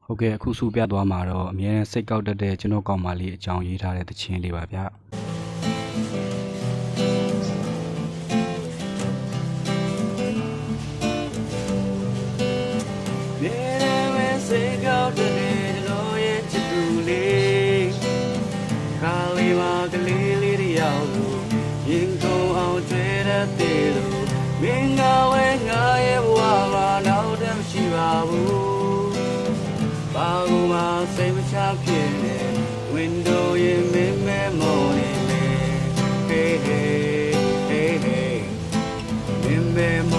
ဟုတ်ကဲ့အခုစုပြသွားမှာတော့အမြဲတမ်းစိတ်ကောက်တတ်တဲ့ကျွန်တော်ကောင်မလေးအကြောင်းရေးထားတဲ့သချင်းလေးပါဗျာစိတ်ကောက်တဲ့ကျွန်တော်ရဲ့ချစ်သူလေးခါလေးပါကလေးလေးတယောက်လို့ရင်ကုန်အောင်ကျွေးတတ်သေးလို့မင်းကဝဲငါရဲ့ဘဝမှာနောက်တည်းမရှိပါဘူးဘာလို့မှစိတ်မချဖြစ်နေ window ရဲ့မင်းမဲမော်နေလေ hey hey hey hey မင်းမဲ